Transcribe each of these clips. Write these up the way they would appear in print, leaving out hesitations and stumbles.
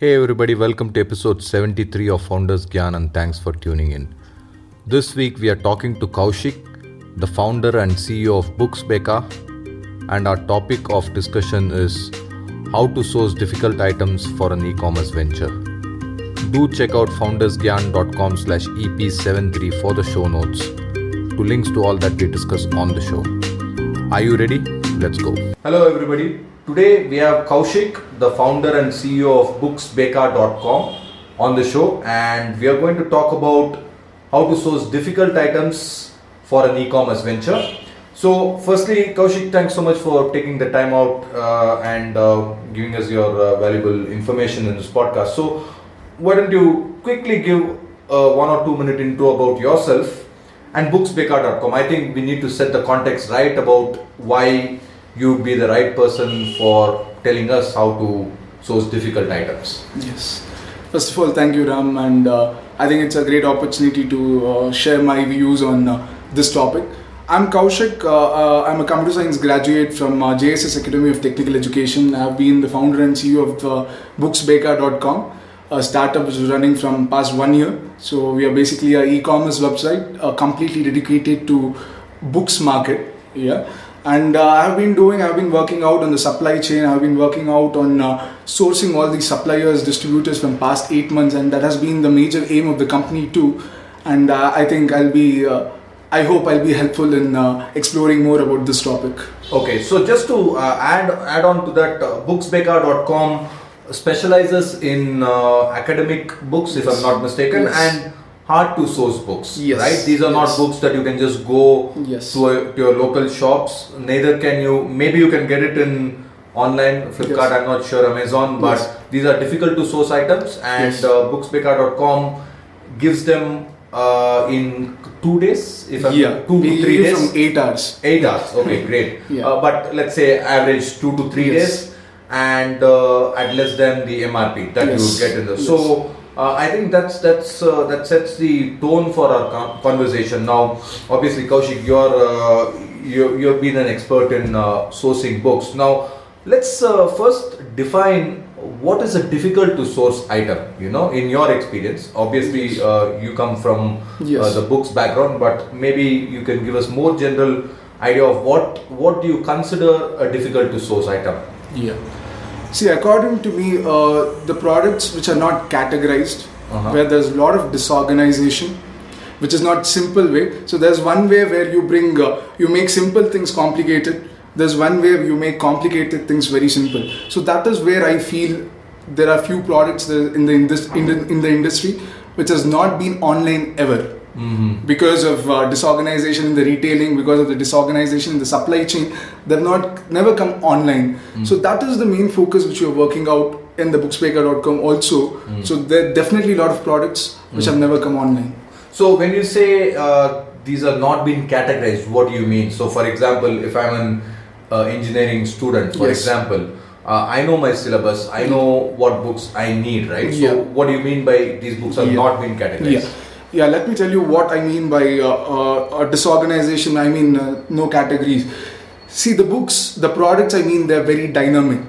Hey everybody, welcome to episode 73 of FoundersGyan and thanks for tuning in. This week we are talking to Kaushik, the founder and CEO of BooksBeka, and our topic of discussion is how to source difficult items for an e-commerce venture. Do check out foundersgyan.com/EP73 for the show notes to links to all that we discuss on the show. Are you ready? Let's go. Hello everybody. Today we have Kaushik, the founder and CEO of BooksBeka.com on the show, and we are going to talk about how to source difficult items for an e-commerce venture. So firstly, Kaushik, thanks so much for taking the time out and giving us your valuable information in this podcast. So why don't you quickly give a 1 or 2 minute intro about yourself and BooksBeka.com. I think we need to set the context right about why you'd be the right person for telling us how to source difficult items. Yes. First of all, thank you, Ram, and I think it's a great opportunity to share my views on this topic. I'm Kaushik. I'm a computer science graduate from JSS Academy of Technical Education. I've been the founder and CEO of BooksBeka.com, a startup which is running from past 1 year. So we are basically an e-commerce website completely dedicated to books market. Yeah. And I've been working out on the supply chain. I've been working out on sourcing all these suppliers, distributors from past 8 months, and that has been the major aim of the company too. And I think I hope I'll be helpful in exploring more about this topic. Okay, so just to add on to that, BooksBeka.com specializes in academic books, if I'm not mistaken, Yes. and hard to source books, Yes. right? These are not Yes. books that you can just go Yes. to your local shops. Neither can you, maybe you can get it in online, Flipkart, Yes. I'm not sure, Amazon, but Yes. these are difficult to source items, and Yes. BooksBeka.com gives them in 2 days, if I'm 2 we to 3 give days. from 8 hours. 8 hours, okay, great. Yeah. But let's say average 2 to 3 Yes. days, and at less than the MRP that you Yes. would get in the. Yes. So I think that sets the tone for our conversation. Now, obviously, Kaushik, you've been an expert in sourcing books. Now, let's first define what is a difficult to source item. In your experience, obviously, you come from Yes. the books background, but maybe you can give us more general idea of what do you consider a difficult to source item. Yeah. See, according to me, the products which are not categorized, where there's a lot of disorganization, which is not simple way. So there's one way where you make simple things complicated. There's one way you make complicated things very simple. So that is where I feel there are few products in the industry which has not been online ever. Mm-hmm. Because of disorganization in the retailing, because of the disorganization in the supply chain, they've never come online. So that is the main focus which we're working out in the BooksBeka.com also. So there are definitely a lot of products which have never come online. So when you say these are not being categorized, what do you mean? So for example, if I'm an engineering student, for Yes. example, I know my syllabus, I know what books I need, right? So Yeah. what do you mean by these books are not being categorized? Yeah, let me tell you what I mean by disorganization. I mean no categories. See, the books, the products, I mean they're very dynamic.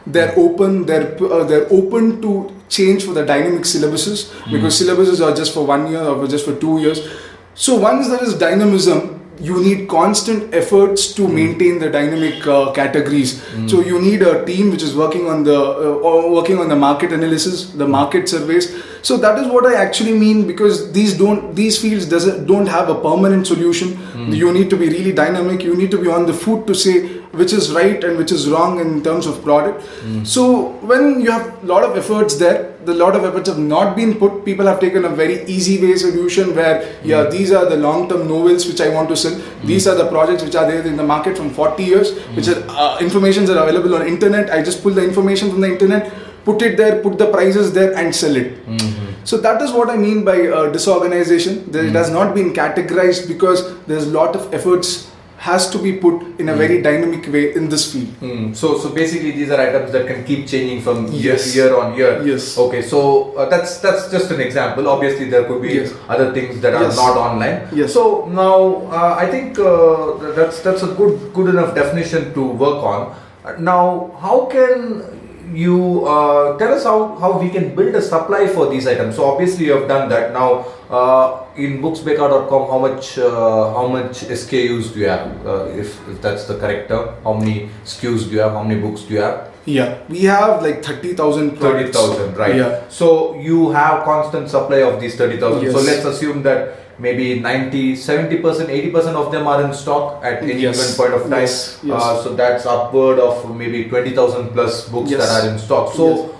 They're open. They're open to change for the dynamic syllabuses, because syllabuses are just for 1 year or just for 2 years. So once there is dynamism, you need constant efforts to maintain the dynamic categories. So you need a team which is working on the market analysis, the market surveys. So that is what I actually mean, because these fields don't have a permanent solution. You need to be really dynamic. You need to be on the foot to say which is right and which is wrong in terms of product. So when you have a lot of efforts there, the lot of efforts have not been put. People have taken a very easy way solution where these are the long-term novels which I want to sell. These are the projects which are there in the market from 40 years, which are informations are available on internet. I just pull the information from the internet, put it there, put the prices there, and sell it. So that is what I mean by disorganization. It has not been categorized because there's a lot of efforts has to be put in a very dynamic way in this field. So basically these are items that can keep changing from Yes. year on year. Yes. Okay, so that's just an example. Obviously there could be Yes. other things that are Yes. not online. Yes. So now I think that's a good enough definition to work on. Now how can you tell us how we can build a supply for these items. So obviously you have done that. Now in booksbeka.com, how much SKUs do you have? If that's the correct term, how many SKUs do you have? How many books do you have? Yeah, we have like 30,000 products. 30,000, right? Yeah. So you have constant supply of these 30,000. Yes. So let's assume that maybe 90, 70%, 80% of them are in stock at any given point of time. Yes. Yes. So that's upward of maybe 20,000 plus books Yes. that are in stock. So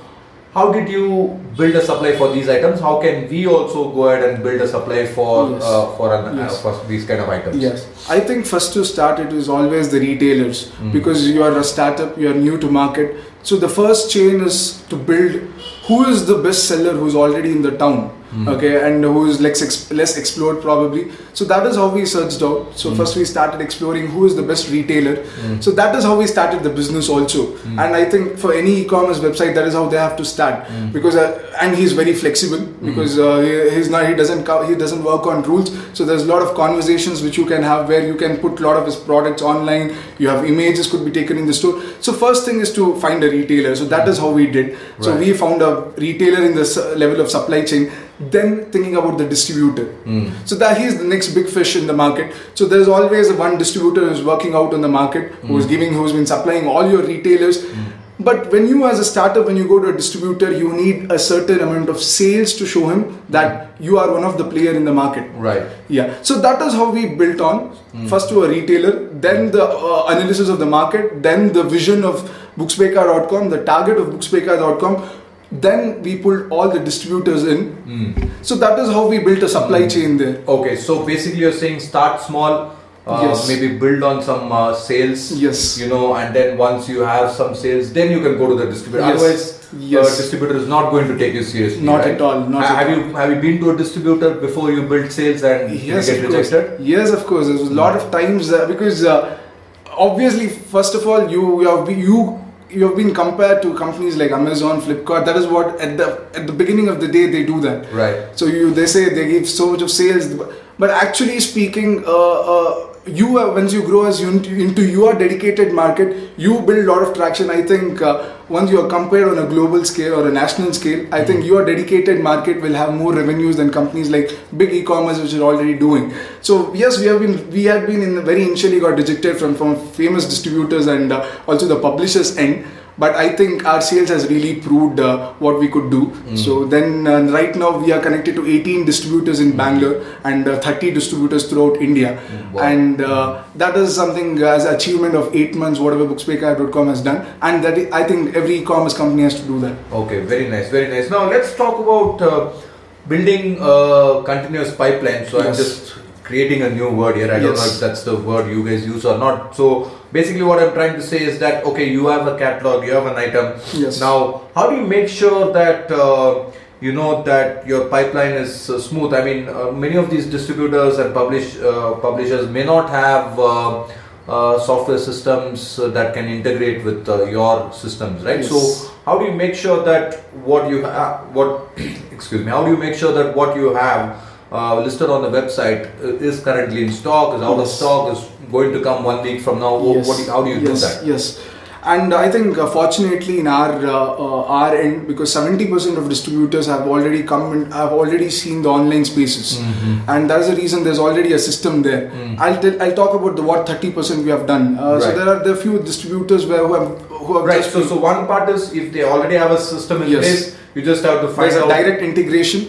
how did you build a supply for these items? How can we also go ahead and build a supply for for these kind of items? Yes, I think first to start it is always the retailers, because you are a startup, you are new to market. So the first chain is to build who is the best seller who's already in the town. Okay, and who is less explored probably. So that is how we searched out. So first we started exploring who is the best retailer. So that is how we started the business also. And I think for any e-commerce website, that is how they have to start, because and he's very flexible, because he doesn't work on rules. So there's a lot of conversations which you can have where you can put a lot of his products online. You have images could be taken in the store. So first thing is to find a retailer. So that is how we did. So we found a retailer in the level of supply chain. Then thinking about the distributor. So that he's the next big fish in the market. So there's always one distributor who's working out on the market, who's been supplying all your retailers. But when you as a startup, when you go to a distributor, you need a certain amount of sales to show him that you are one of the player in the market. Right. Yeah. So that is how we built on. First to a retailer, then the analysis of the market, then the vision of booksbeka.com, the target of booksbeka.com. Then we pulled all the distributors in. So that is how we built a supply chain there. Okay, so basically you're saying start small, maybe build on some sales, and then once you have some sales, then you can go to the distributor. Otherwise, distributor is not going to take you seriously. Not at all. Have you been to a distributor before you build sales and you get rejected? Yes, of course. There's a lot of times because obviously, first of all, you have been compared to companies like Amazon, Flipkart. That is what at the beginning of the day they do that. Right. So they say they give so much of sales, but actually speaking, once you grow as into your dedicated market, you build a lot of traction. I think once you are compared on a global scale or a national scale, I think your dedicated market will have more revenues than companies like big e-commerce which are already doing. So yes, we had been very initially got rejected from famous distributors and also the publishers end. But I think our sales has really proved what we could do. So then right now we are connected to 18 distributors in Bangalore and 30 distributors throughout India. Wow. And that is something as achievement of 8 months, whatever booksbeka.com has done. And that I think every e-commerce company has to do that. Okay, very nice, very nice. Now let's talk about building a continuous pipeline. So I'm just creating a new word here. I don't know if that's the word you guys use or not. So basically what I'm trying to say is that, okay, you have a catalog, you have an item. Yes. Now, how do you make sure that, that your pipeline is smooth? I mean, many of these distributors and publishers may not have software systems that can integrate with your systems, right? Yes. So how do you make sure that what you have, how do you make sure that what you have listed on the website is currently in stock, is out of stock, is going to come 1 week from now? How do you do that? Yes. And I think fortunately in our end, because 70% of distributors have already come and have already seen the online spaces, and that is the reason there's already a system there. I'll talk about what 30% we have done. So there are a few distributors who have right. So one part is if they already have a system in place, you just have to find out. There's a direct integration.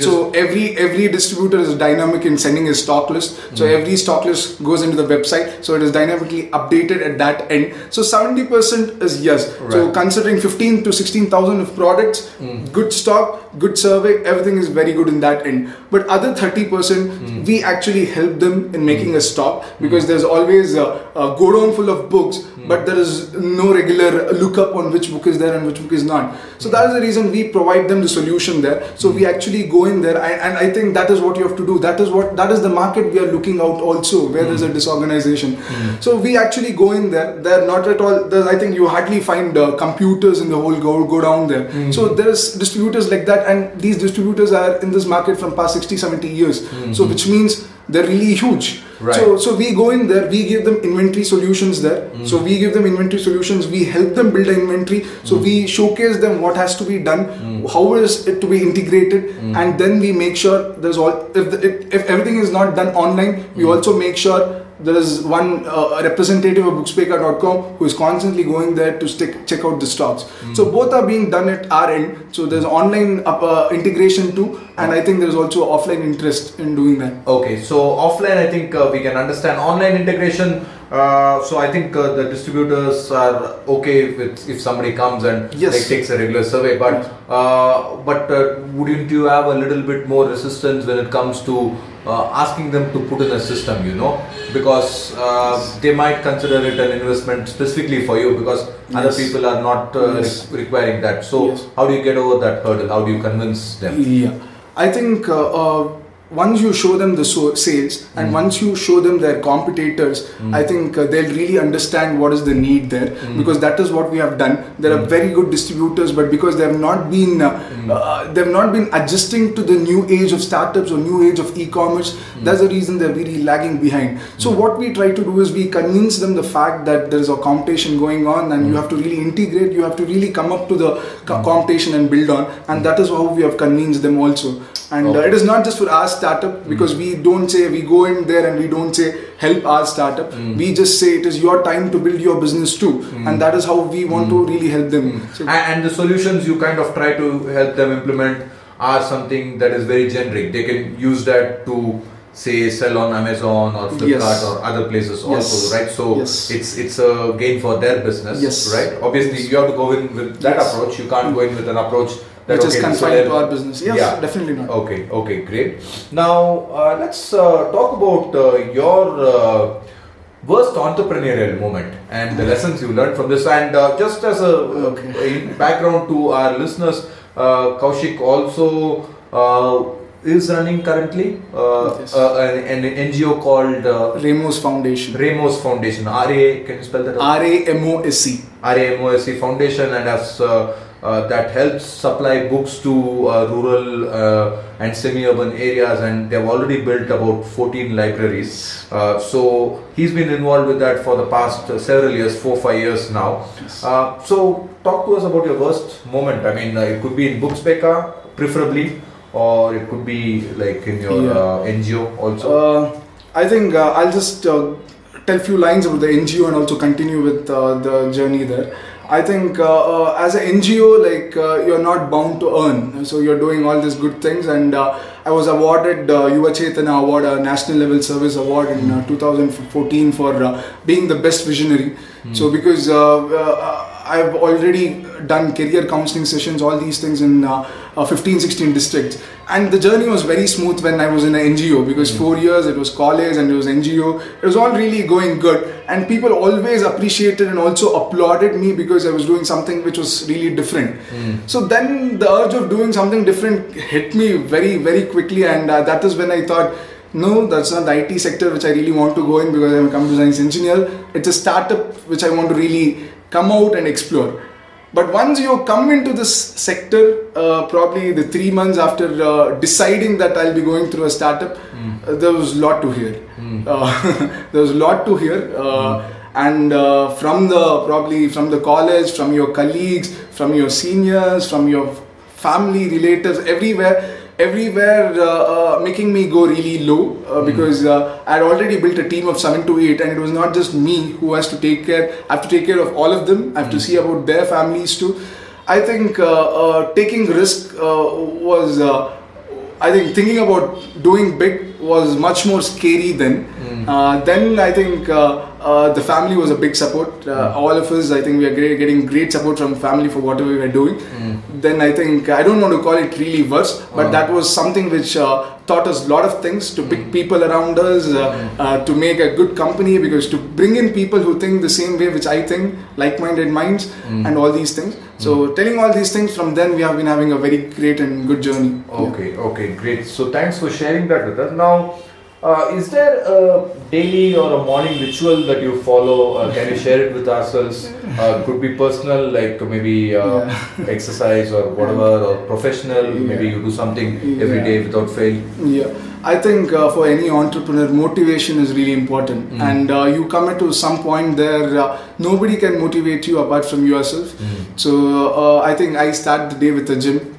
So every distributor is dynamic in sending his stock list. So every stock list goes into the website. So it is dynamically updated at that end. So 70% is yes. Right. So considering 15 to 16,000 of products, good stock, good survey, everything is very good in that end. But other 30%, we actually help them in making a stock, because there's always a go down full of books, but there is no regular lookup on which book is there and which book is not. So that is the reason we provide them the solution there. So we actually go in there, and I think that is what you have to do. That is the market we are looking out also, where there's a disorganization. So we actually go in there. They're not at all. I think you hardly find computers in the whole go down there. So there's distributors like that, and these distributors are in this market from past 60-70 years. So which means they're really huge. Right. So we go in there, we give them inventory solutions there. So we give them inventory solutions, we help them build an inventory. So we showcase them what has to be done, how is it to be integrated, and then we make sure there's all, if everything is not done online, we also make sure there is one representative of BooksBeka.com who is constantly going there to check out the stocks. So both are being done at our end. So there's online integration too, and I think there's also offline interest in doing that. Okay, so offline, I think we can understand. Online integration, so I think the distributors are okay with if somebody comes and takes a regular survey. But wouldn't you have a little bit more resistance when it comes to asking them to put in a system, because they might consider it an investment specifically for you, because other people are not requiring that. So how do you get over that hurdle? How do you convince them? Yeah, I think once you show them the sales and once you show them their competitors, I think they'll really understand what is the need there, because that is what we have done. There are very good distributors, but because they have not been adjusting to the new age of startups or new age of e-commerce, that's the reason they're really lagging behind. So what we try to do is we convince them the fact that there is a competition going on, and you have to really integrate, you have to really come up to the competition and build on, and that is how we have convinced them also. And it is not just for our startup, because we don't say, we go in there and we don't say help our startup. We just say it is your time to build your business too, and that is how we want to really help them. So, and the solutions you kind of try to help them implement are something that is very generic. They can use that to say sell on Amazon or Flipkart or other places also, right? So it's a gain for their business, right? Obviously you have to go in with that approach. You can't go in with an approach which is confined to our business. Yes, definitely not. Okay, great. Now let's talk about your worst entrepreneurial moment and the lessons you learned from this. And just as a background to our listeners, Kaushik also is running currently an NGO called Ramos Foundation. Ramos Foundation. Can you spell that out? RAMOSC. RAMOSC Foundation, and as that helps supply books to rural and semi-urban areas, and they've already built about 14 libraries. So he's been involved with that for the past several years, 4-5 years now. So talk to us about your worst moment. I mean, it could be in BooksBeka, preferably, or it could be like in your NGO also. I think I'll just tell a few lines about the NGO and also continue with the journey there. I think as an NGO, like you're not bound to earn, so you're doing all these good things. And I was awarded Yuva Chetana Award, a national level service award in 2014 for being the best visionary. So because I've already done career counseling sessions, all these things in 15-16 districts, and the journey was very smooth when I was in an NGO, because 4 years it was college and it was NGO. It was all really going good, and people always appreciated and also applauded me because I was doing something which was really different. So then the urge of doing something different hit me very, very quickly, and that is when I thought, no, that's not the IT sector which I really want to go in, because I'm a computer science engineer. It's a startup which I want to really come out and explore. But once you come into this sector, probably the 3 months after deciding that I'll be going through a startup, there was a lot to hear. There was a lot to hear, and from the college, from your colleagues, from your seniors, from your family, relatives, everywhere making me go really low, because I had already built a team of 7 to 8, and it was not just me who has to take care. I have to take care of all of them. I have to see about their families too. I think taking risk was, I think thinking about doing big was much more scary then. Then I think the family was a big support. All of us, I think we are getting great support from family for whatever we are doing. Then I think, I don't want to call it really worse, but that was something which taught us a lot of things, to pick people around us, to make a good company, because to bring in people who think the same way which I think, like-minded minds, and all these things. So telling all these things, from then we have been having a very great and good journey. Okay, great. So thanks for sharing that with us. Now, Is there a daily or a morning ritual that you follow? Can you share it with ourselves? Could be personal, like maybe exercise or whatever, or professional. Maybe you do something every day without fail. Yeah, I think for any entrepreneur, motivation is really important. And you come to some point there, nobody can motivate you apart from yourself. So I think I start the day with the gym.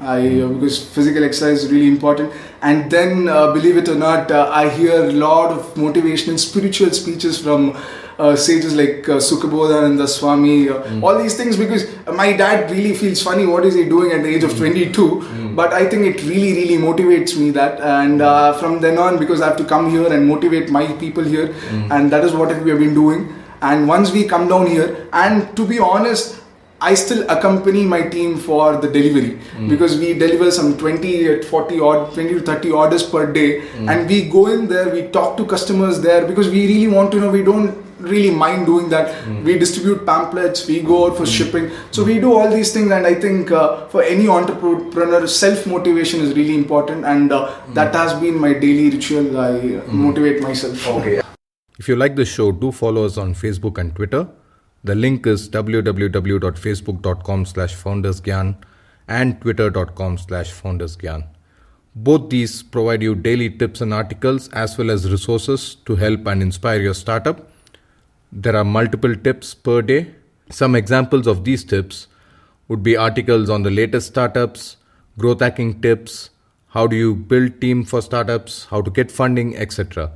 Because physical exercise is really important. And then, believe it or not, I hear a lot of motivational spiritual speeches from sages like Sukhabodhananda Swami, all these things, because my dad really feels funny, what is he doing at the age of 22? But I think it really motivates me that, and from then on, because I have to come here and motivate my people here, and that is what we have been doing. And once we come down here, and to be honest, I still accompany my team for the delivery, because we deliver some 20 to 30 orders per day, and we go in there, we talk to customers there, because we really want to know, we don't really mind doing that. We distribute pamphlets, we go out for shipping, so we do all these things. And I think for any entrepreneur, self-motivation is really important, and that has been my daily ritual. I motivate myself. Okay. If you like this show, do follow us on Facebook and Twitter. The link is www.facebook.com/FoundersGyan and twitter.com/FoundersGyan. Both these provide you daily tips and articles as well as resources to help and inspire your startup. There are multiple tips per day. Some examples of these tips would be articles on the latest startups, growth hacking tips, how do you build team for startups, how to get funding, etc.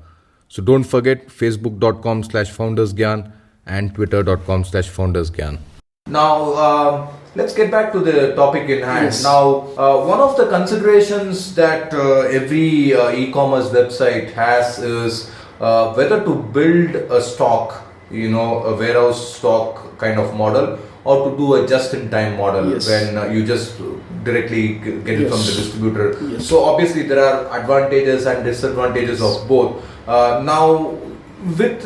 So don't forget facebook.com/FoundersGyan and twitter.com/FoundersGyan. Now, let's get back to the topic in hand. Yes. Now, one of the considerations that every e-commerce website has is whether to build a stock, a warehouse stock kind of model, or to do a just-in-time model when you just directly get it from the distributor. So obviously there are advantages and disadvantages of both. Now, with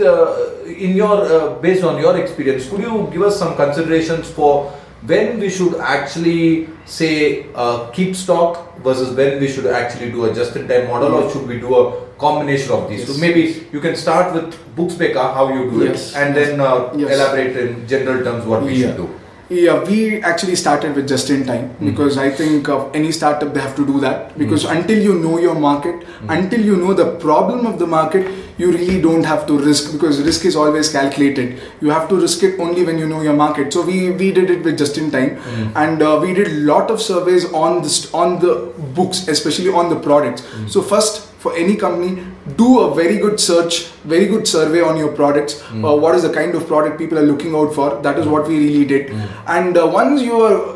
based on your experience, could you give us some considerations for when we should actually say keep stock versus when we should actually do a just-in-time model, or should we do a combination of these? So maybe you can start with BooksBeka, how you do it, and then elaborate in general terms what we should do. Yeah, we actually started with just in time, because I think of any startup, they have to do that, because until you know your market, until you know the problem of the market, you really don't have to risk, because risk is always calculated. You have to risk it only when you know your market. So we did it with just in time, and we did a lot of surveys on the books, especially on the products. So first, for any company, do a very good search, very good survey on your products. What is the kind of product people are looking out for? That is what we really did. And once you are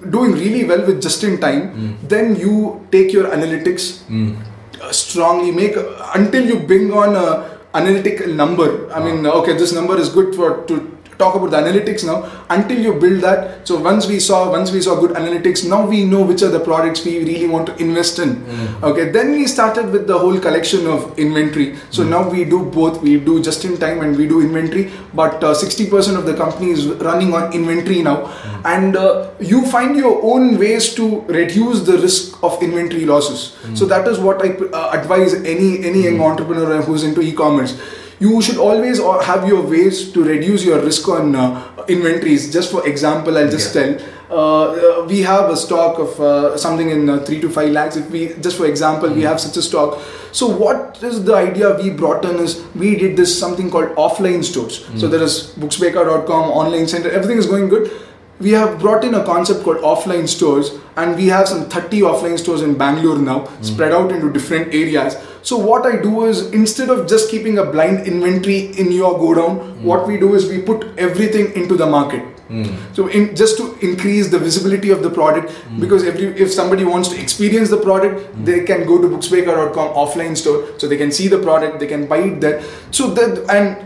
doing really well with just in time, then you take your analytics strongly, make until you bring on a analytical number. I mean, okay, this number is good to talk about the analytics now. Until you build that, so once we saw good analytics, now we know which are the products we really want to invest in. Okay, then we started with the whole collection of inventory. So now we do both. We do just in time and we do inventory. But 60% of the company is running on inventory now, and you find your own ways to reduce the risk of inventory losses. So that is what I advise any young entrepreneur who's into e-commerce. You should always have your ways to reduce your risk on inventories. Just for example, I'll just tell, we have a stock of something in 3 to 5 lakhs. If we, just for example, we have such a stock. So what is the idea we brought in is, we did this something called offline stores. So there is booksbeka.com, online center, everything is going good. We have brought in a concept called offline stores, and we have some 30 offline stores in Bangalore now, spread out into different areas. So what I do is, instead of just keeping a blind inventory in your godown, what we do is we put everything into the market. So just to increase the visibility of the product, because if somebody wants to experience the product, they can go to booksbeka.com offline store, so they can see the product, they can buy it there. So that, and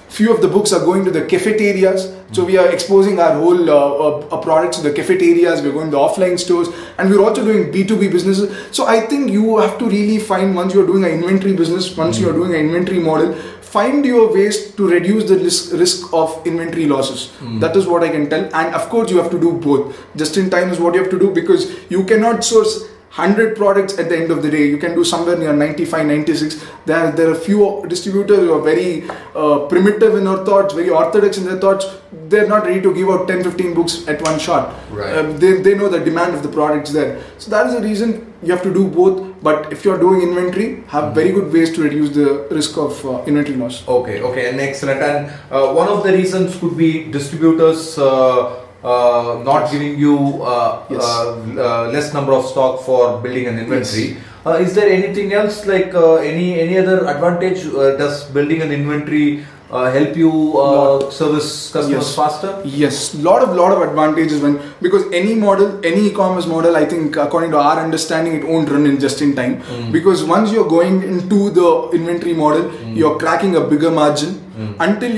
few of the books are going to the cafeterias. So we are exposing our whole products to the cafeterias. We're going to offline stores, and we're also doing B2B businesses. So I think you have to really find, once you're doing an inventory business, once you're doing an inventory model, find your ways to reduce the risk of inventory losses. That is what I can tell. And of course, you have to do both. Just in time is what you have to do, because you cannot source 100 products at the end of the day. You can do somewhere near 95, 96. There are a few distributors who are very primitive in their thoughts, very orthodox in their thoughts. They're not ready to give out 10, 15 books at one shot. Right. They know the demand of the products there. So that is the reason you have to do both. But if you're doing inventory, have very good ways to reduce the risk of inventory loss. Okay, and excellent. And one of the reasons could be distributors not giving you less number of stock for building an inventory. Is there anything else like any other advantage? Does building an inventory help you service customers faster? Yes, lot of advantages because any e-commerce model, I think according to our understanding, it won't run in just in time. Because once you're going into the inventory model, you're cracking a bigger margin. Until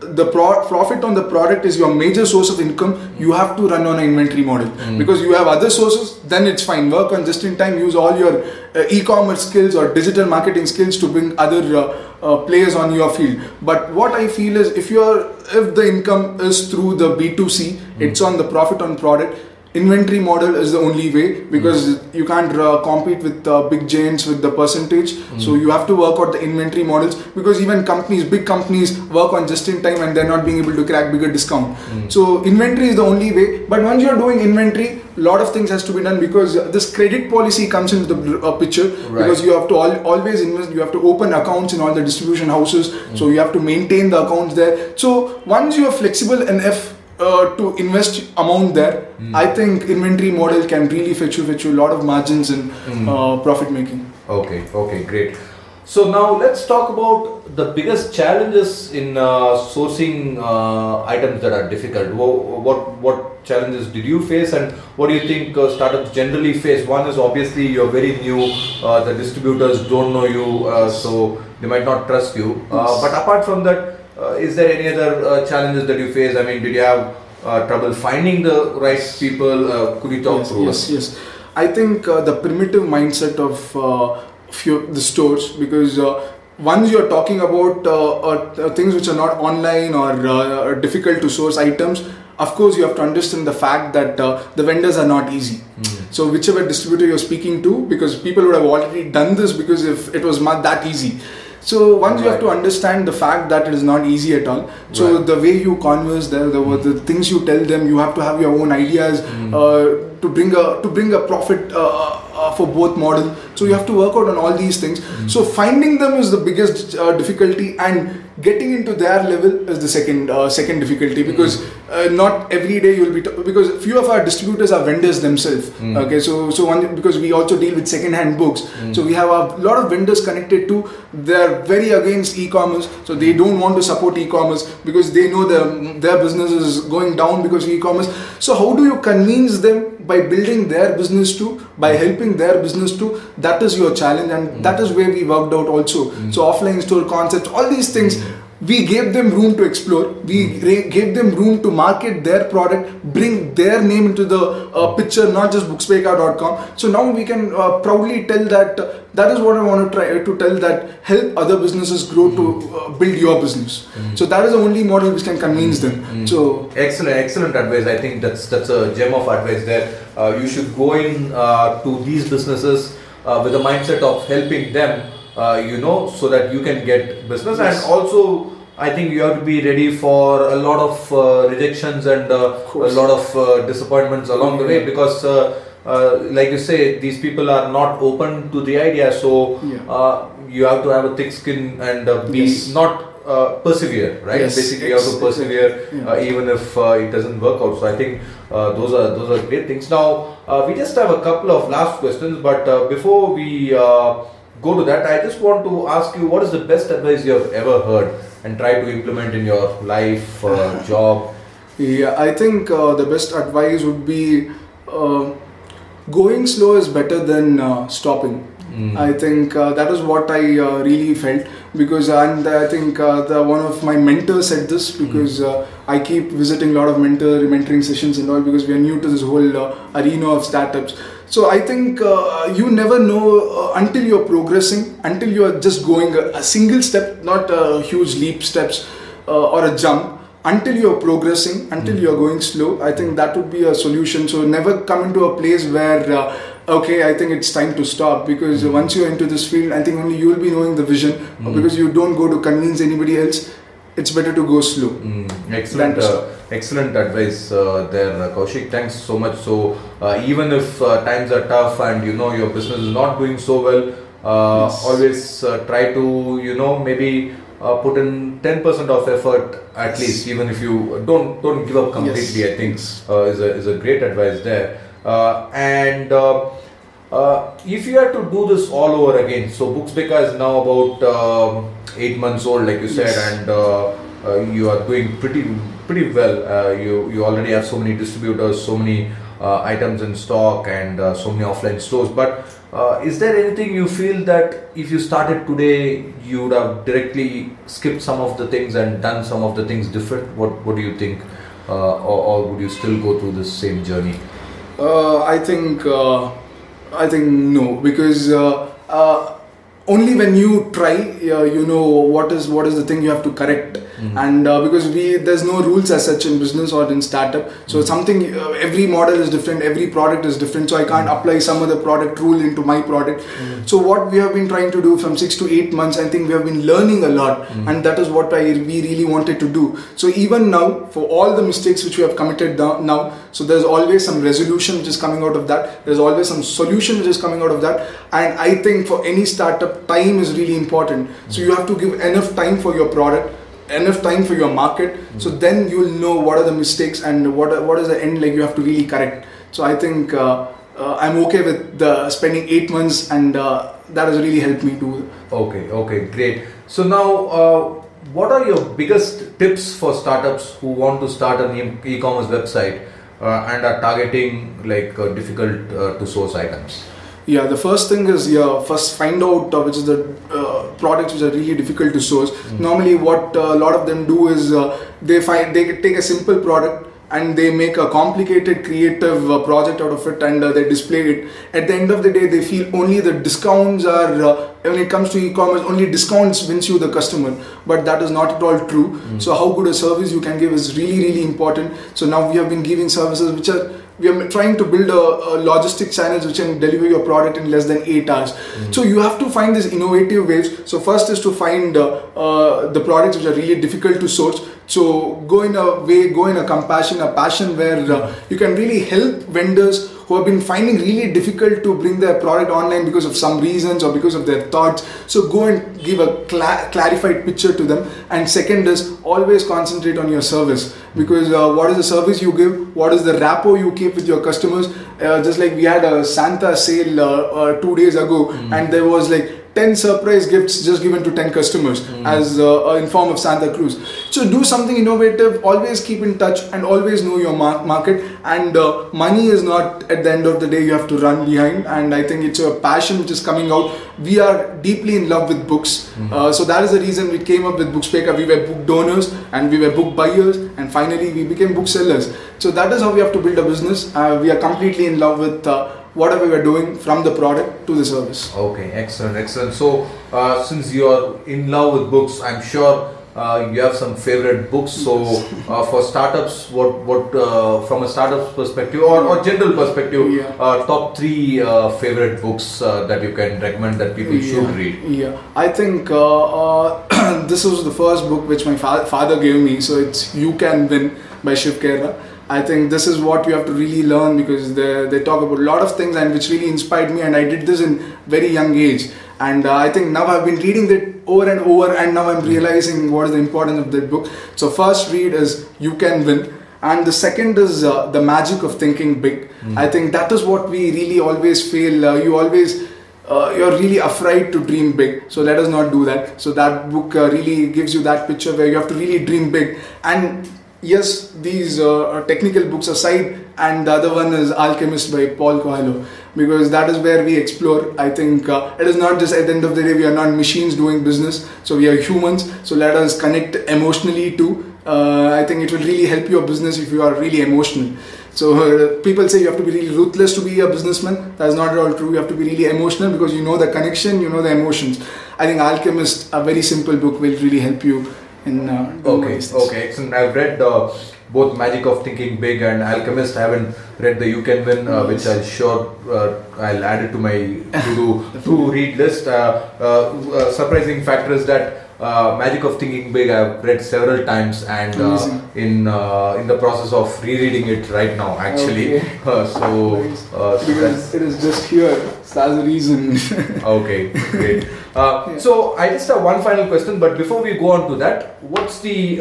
the profit on the product is your major source of income, you have to run on an inventory model. Because you have other sources, then it's fine. Work on just in time, use all your e-commerce skills or digital marketing skills to bring other players on your field. But what I feel is if the income is through the B2C, it's on the profit on product. Inventory model is the only way, because you can't compete with big giants with the percentage. So you have to work out the inventory models, because even big companies work on just in time and they're not being able to crack bigger discount. So inventory is the only way. But once you're doing inventory, a lot of things has to be done, because this credit policy comes into the picture. Right. Because you have to always invest, you have to open accounts in all the distribution houses. So you have to maintain the accounts there. So once you are flexible enough to invest amount there, I think inventory model can really fetch you a lot of margins in profit making. Okay, great. So now let's talk about the biggest challenges in sourcing items that are difficult. What challenges did you face, and what do you think startups generally face? One is obviously you're very new, the distributors don't know you, so they might not trust you. But apart from that, is there any other challenges that you face? I mean, did you have trouble finding the right people? Could you talk through us? Yes. I think the primitive mindset of the stores, because once you're talking about things which are not online or difficult to source items, of course you have to understand the fact that the vendors are not easy. So whichever distributor you're speaking to, because people would have already done this, because if it was not that easy. So once you have to understand the fact that it is not easy at all. So the way you converse there, the things you tell them, you have to have your own ideas to bring a profit for both models. So you have to work out on all these things. So finding them is the biggest difficulty, and getting into their level is the second difficulty, because not every day you'll be because few of our distributors are vendors themselves. Okay, so because we also deal with second-hand books, so we have a lot of vendors connected to. They're very against e-commerce, so they don't want to support e-commerce because they know their business is going down because of e-commerce. So how do you convince them? By building their business too, by helping their business too. That is your challenge, and that is where we worked out also. So offline store concepts, all these things, we gave them room to explore. We gave them room to market their product, bring their name into the picture, not just BooksBeka.com. So now we can proudly tell that is what I want to try to tell, that help other businesses grow to build your business. So that is the only model which can convince them. So excellent advice. I think that's a gem of advice there. You should go in to these businesses with the mindset of helping them, so that you can get business. And also I think you have to be ready for a lot of rejections and a lot of disappointments along the way, because like you say, these people are not open to the idea. So you have to have a thick skin and be not persevere, right? Basically, you have to persevere even if it doesn't work out. So I think those are great things. Now we just have a couple of last questions, but before we go to that, I just want to ask you, what is the best advice you have ever heard and try to implement in your life, job? Yeah, I think the best advice would be going slow is better than stopping. I think that is what I really felt, because I think one of my mentors said this, because I keep visiting a lot of mentoring sessions and all, because we are new to this whole arena of startups. So I think you never know until you're progressing, until you're just going a single step, not huge leap steps or a jump. Until you're progressing, until you're going slow, I think that would be a solution. So never come into a place where okay, I think it's time to stop, because once you're into this field, I think only you will be knowing the vision, because you don't go to convince anybody else. It's better to go slow. Excellent, excellent advice there, Kaushik. Thanks so much. So even if times are tough and your business is not doing so well, always try to maybe put in 10% of effort at least, even if you don't give up completely. I think is a great advice there. And if you had to do this all over again, so BooksBeka is now about 8 months old, like you said, and you are doing pretty well. You already have so many distributors, so many items in stock, and so many offline stores. But is there anything you feel that if you started today, you would have directly skipped some of the things and done some of the things different? What do you think, or would you still go through this same journey? I think no, because only when you try, you know what is the thing you have to correct. And because there's no rules as such in business or in startup, so something every model is different, every product is different, so I can't apply some other product rule into my product. So what we have been trying to do from 6 to 8 months, I think we have been learning a lot, and that is what we really wanted to do. So even now, for all the mistakes which we have committed now, so there's always some resolution which is coming out of that, there's always some solution which is coming out of that. And I think for any startup, time is really important. So you have to give enough time for your product, enough time for your market, so then you will know what are the mistakes and what is the end, like you have to really correct. So I think I'm okay with spending 8 months, and that has really helped me too. Okay, great. So now what are your biggest tips for startups who want to start an e-commerce website and are targeting like difficult to source items? Yeah, the first thing is first find out which is the products which are really difficult to source. Normally, what a lot of them do is they take a simple product and they make a complicated creative project out of it, and they display it. At the end of the day, they feel only the discounts are when it comes to e-commerce, only discounts wins you the customer, but that is not at all true. So how good a service you can give is really important. So now we have been giving services which are, we are trying to build a logistic channels which can deliver your product in less than 8 hours. So you have to find these innovative ways. So first is to find the products which are really difficult to source. So go in a compassion, a passion where you can really help vendors who have been finding really difficult to bring their product online because of some reasons or because of their thoughts. So go and give a clarified picture to them. And second is always concentrate on your service, because what is the service you give, what is the rapport you keep with your customers. Just like we had a Santa sale 2 days ago, and there was like 10 surprise gifts just given to 10 customers as in form of Santa Cruz. So do something innovative, always keep in touch, and always know your market. And money is not at the end of the day you have to run behind, and I think it's a passion which is coming out. We are deeply in love with books, so that is the reason we came up with BooksBeka. We were book donors and we were book buyers, and finally we became booksellers. So that is how we have to build a business. We are completely in love with whatever we are doing, from the product to the service. Okay, excellent. So since you are in love with books, I'm sure you have some favorite books. So for startups, what from a startup's perspective or general perspective, top 3 favorite books that you can recommend that people should read? Yeah, I think this was the first book which my father gave me. So it's You Can Win by Shiv Khera. I think this is what you have to really learn, because they talk about a lot of things and which really inspired me, and I did this in very young age. And I think now I've been reading it over and over, and now I'm realizing what is the importance of that book. So first read is You Can Win, and the second is The Magic of Thinking Big. I think that is what we really always fail. You're really afraid to dream big, so let us not do that. So that book really gives you that picture where you have to really dream big. And yes, these technical books aside, and the other one is Alchemist by Paul Coelho, because that is where we explore. I think it is not just at the end of the day, we are not machines doing business, so we are humans. So let us connect emotionally too. I think it will really help your business if you are really emotional. So people say you have to be really ruthless to be a businessman. That's not at all true. You have to be really emotional, because you know the connection, you know the emotions. I think Alchemist, a very simple book, will really help you. Okay, excellent. I've read both Magic of Thinking Big and Alchemist. I haven't read the You Can Win, which I'll I'll add it to my to read list. Surprising factor is that Magic of Thinking Big I've read several times, and in the process of rereading it right now actually. It is just here, so that's the reason. Okay, great. So I just have one final question, but before we go on to that, what's the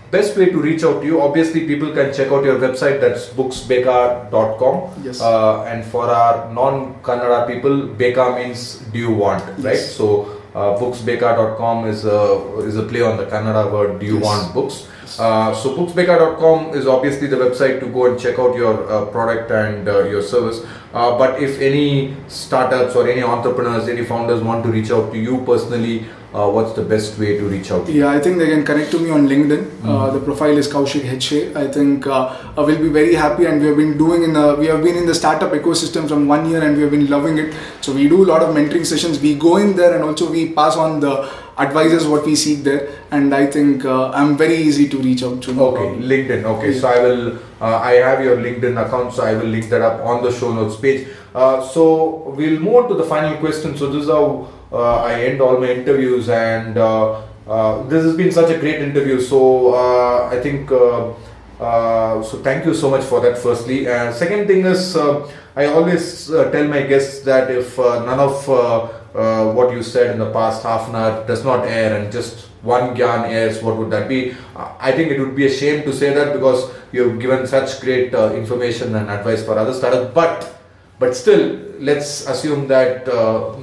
best way to reach out to you? Obviously people can check out your website, that's booksbeka.com. Yes. And for our non-Kannada people, Beka means do you want, right? Yes. So booksbeka.com is a play on the Kannada word do you want books. So booksbeka.com is obviously the website to go and check out your product and your service. But if any startups or any entrepreneurs, any founders want to reach out to you personally, what's the best way to reach out to you? Yeah, I think they can connect to me on LinkedIn. The profile is Kaushik HA. I think we'll be very happy, and we have been in the startup ecosystem from 1 year, and we have been loving it. So we do a lot of mentoring sessions. We go in there, and also we pass on the advices what we seek there. And I think I'm very easy to reach out to. Okay, LinkedIn. Okay, yeah. So I will. I have your LinkedIn account, so I will link that up on the show notes page. So we'll move on to the final question. So this is how I end all my interviews, and this has been such a great interview. So I think so. Thank you so much for that. Firstly, second thing is I always tell my guests that if none of what you said in the past half an hour does not air, and just one Gyan airs, what would that be? I think it would be a shame to say that, because you've given such great information and advice for other startups. But still, let's assume that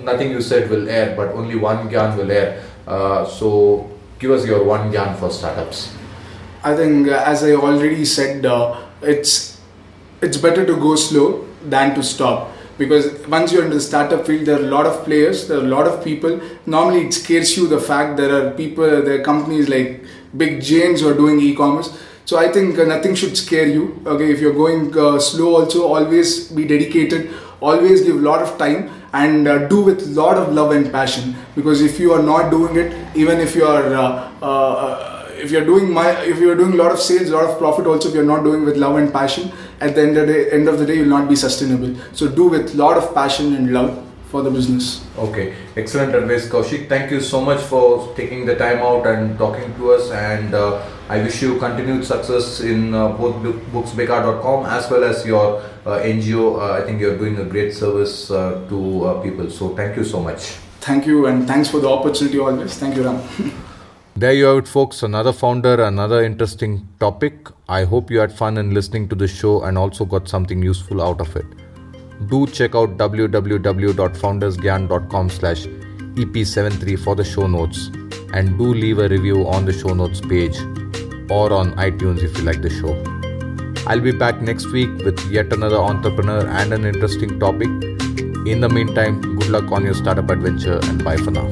nothing you said will air, but only one Gyan will air. So give us your one Gyan for startups. I think, as I already said, it's better to go slow than to stop. Because once you're in the startup field, there are a lot of players, there are a lot of people. Normally it scares you, the fact there are companies like big giants who are doing e-commerce. So I think nothing should scare you. Okay, if you're going slow, also always be dedicated, always give a lot of time, and do with a lot of love and passion. Because if you are not doing it, even if you are if you're doing a lot of sales, a lot of profit, also if you're not doing with love and passion, at the end of the day, you'll not be sustainable. So do with a lot of passion and love for the business. Okay, excellent advice, Kaushik. Thank you so much for taking the time out and talking to us, and I wish you continued success in both booksbeka.com as well as your NGO. I think you're doing a great service to people. So thank you so much. Thank you, and thanks for the opportunity always. Thank you, Ram. There you have it, folks. Another founder, another interesting topic. I hope you had fun in listening to the show and also got something useful out of it. Do check out www.foundersgyan.com/EP73 for the show notes, and do leave a review on the show notes page or on iTunes if you like the show. I'll be back next week with yet another entrepreneur and an interesting topic. In the meantime, good luck on your startup adventure, and bye for now.